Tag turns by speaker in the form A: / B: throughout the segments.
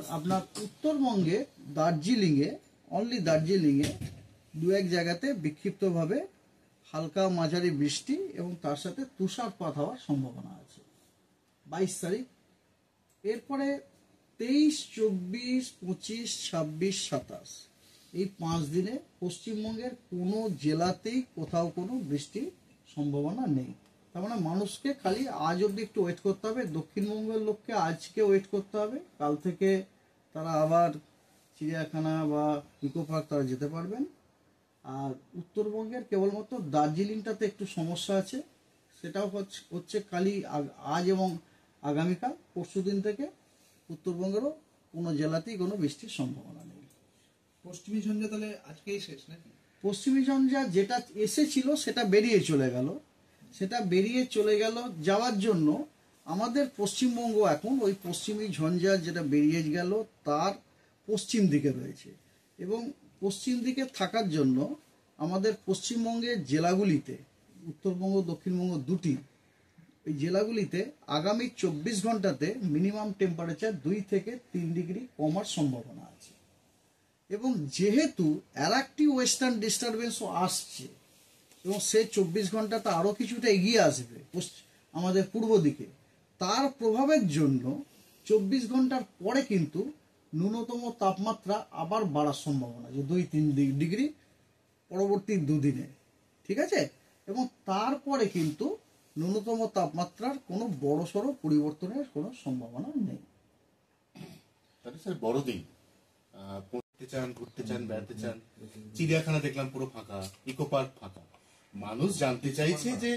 A: আর আপনার উত্তরবঙ্গে দার্জিলিংয়ে, অনলি দার্জিলিংয়ে দু এক জায়গাতে বিক্ষিপ্তভাবে হালকা মাঝারি বৃষ্টি এবং তার সাথে তুষারপাত হওয়ার সম্ভাবনা আছে 22 তারিখ। এরপরে 23, 24, 25, 26, 27 এই 5 দিনে পশ্চিমবঙ্গের কোনো জেলাতেই কোথাও কোনো বৃষ্টির সম্ভাবনা নেই। তার মানে মানুষকে খালি আজ অবধি একটু ওয়েট করতে হবে। দক্ষিণবঙ্গের লোককে আজকে ওয়েট করতে হবে, কাল থেকে তারা আবার চিড়িয়াখানা বা ইকো পার্ক তারা যেতে পারবেন। আর উত্তরবঙ্গের কেবলমাত্র দার্জিলিংটাতে একটু সমস্যা আছে, সেটাও হচ্ছে খালি আজ এবং আগামীকাল, পরশু দিন থেকে উত্তরবঙ্গেরও কোনো জেলাতেই কোনো বৃষ্টির সম্ভাবনা নেই।
B: পশ্চিমী ঝঞ্ঝা তাহলে আজকেই শেষ নাকি?
A: পশ্চিমী ঝঞ্ঝা যেটা এসেছিল সেটা বেরিয়ে চলে গেল, যাওয়ার জন্য আমাদের পশ্চিমবঙ্গ এখন ওই পশ্চিমী ঝঞ্ঝা যেটা বেরিয়ে গেল তার পশ্চিম দিকে রয়েছে, এবং পশ্চিম দিকে থাকার জন্য আমাদের পশ্চিমবঙ্গের জেলাগুলিতে, উত্তরবঙ্গ দক্ষিণবঙ্গ দুটি, এই জেলাগুলিতে আগামী 24 ঘন্টাতে মিনিমাম টেম্পারেচার 2 থেকে 3 ডিগ্রি কমার সম্ভাবনা আছে। এবং যেহেতু আর একটি ওয়েস্টার্ন ডিস্টারবেন্সও আসছে এবং সে 24 ঘন্টাতে আরও কিছুটা এগিয়ে আসবে আমাদের পূর্ব দিকে, তার প্রভাবের জন্য 24 ঘন্টার পরে কিন্তু ন্যূনতম তাপমাত্রা আবার বাড়ার সম্ভাবনা আছে 2-3 ডিগ্রি পরবর্তী দুদিনে, ঠিক আছে? এবং তারপরে কিন্তু ন্যূনতম তাপমাত্রার কোনো বড়সড় পরিবর্তনের কোনো সম্ভাবনা নেই।
C: তাহলে স্যার বড়দিন পড়তে চান, ঘুরতে চান, বেড়াতে চান, চিড়িয়াখানা দেখলাম পুরো ফাঁকা, ইকো পার্ক ফাঁকা, মানুষ জানতে চাইছে যে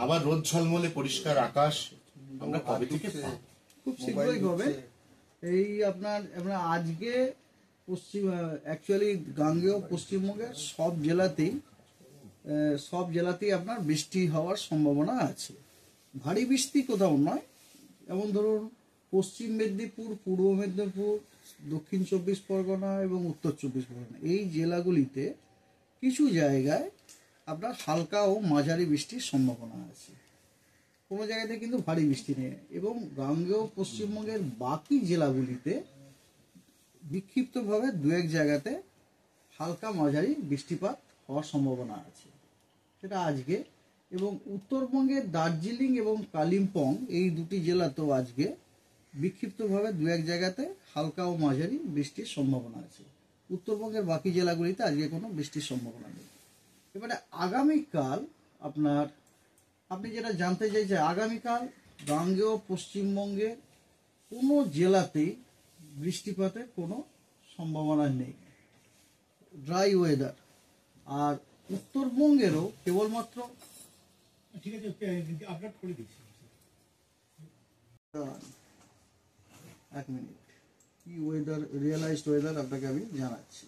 C: আবার রোদ ঝলমলে পরিষ্কার আকাশ আমরা কবে থেকে পাবো?
A: খুব শীঘ্রই হবে। এই আপনার আজকে অ্যাকচুয়ালি গাঙ্গেয় পশ্চিমবঙ্গের সব জেলাতেই আপনার বৃষ্টি হওয়ার সম্ভাবনা আছে। ভারী বৃষ্টি কোথাও নয়, যেমন ধরুন পশ্চিম মেদিনীপুর, পূর্ব মেদিনীপুর, দক্ষিণ 24 পরগনা এবং উত্তর 24 পরগনা এই জেলাগুলিতে কিছু জায়গায় আপনার হালকা ও মাঝারি বৃষ্টির সম্ভাবনা আছে, কোনো জায়গাতে কিন্তু ভারী বৃষ্টি নেই। এবং গাঙ্গেয় পশ্চিমবঙ্গের বাকি জেলাগুলিতে বিক্ষিপ্তভাবে দু এক জায়গাতে হালকা মাঝারি বৃষ্টিপাত হওয়ার সম্ভাবনা আছে, সেটা আজকে। এবং উত্তরবঙ্গের দার্জিলিং এবং কালিম্পং এই দুটি জেলাতেও আজকে বিক্ষিপ্তভাবে দু এক জায়গাতে হালকা ও মাঝারি বৃষ্টির সম্ভাবনা আছে। উত্তরবঙ্গের বাকি জেলাগুলিতে আজকে কোনো বৃষ্টির সম্ভাবনা নেই। এবারে আগামীকাল আপনি যেটা জানতে চাইছেন, আগামীকাল গাঙ্গেয় পশ্চিমবঙ্গের কোনো জেলাতেই বৃষ্টিপাতের কোনো সম্ভাবনা নেই, ড্রাই ওয়েদার। আর উত্তরবঙ্গেরও কেবলমাত্র,
B: ঠিক আছে আপলোড করে দিচ্ছি,
A: 1 মিনিট, কি ওয়েদার, রিয়েলাইজড ওয়েদার আপনাকে আমি জানাচ্ছি।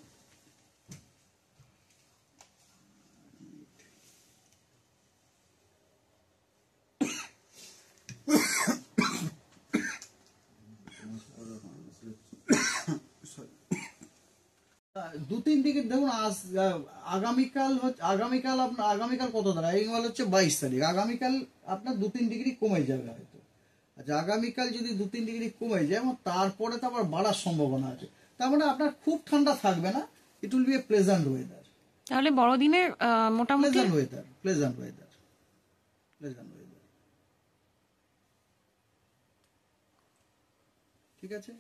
A: দু তিন দিকে দেখুন, আগামীকাল কত দাঁড়ায়, আগামীকাল হচ্ছে 22 তারিখ, আগামীকাল আপনার 2-3 ডিগ্রি কমে যাবে হয়তো। আচ্ছা, আগামীকাল যদি 2-3 ডিগ্রি কমে যায় এবং তারপরে তো আবার বাড়ার সম্ভাবনা আছে, তার মানে আপনার খুব ঠান্ডা থাকবে না, it will B A pleasant weather.
D: তাহলে বড়দিনে মোটামুটি
A: প্লেজেন্ট ওয়েদার। ঠিক আছে।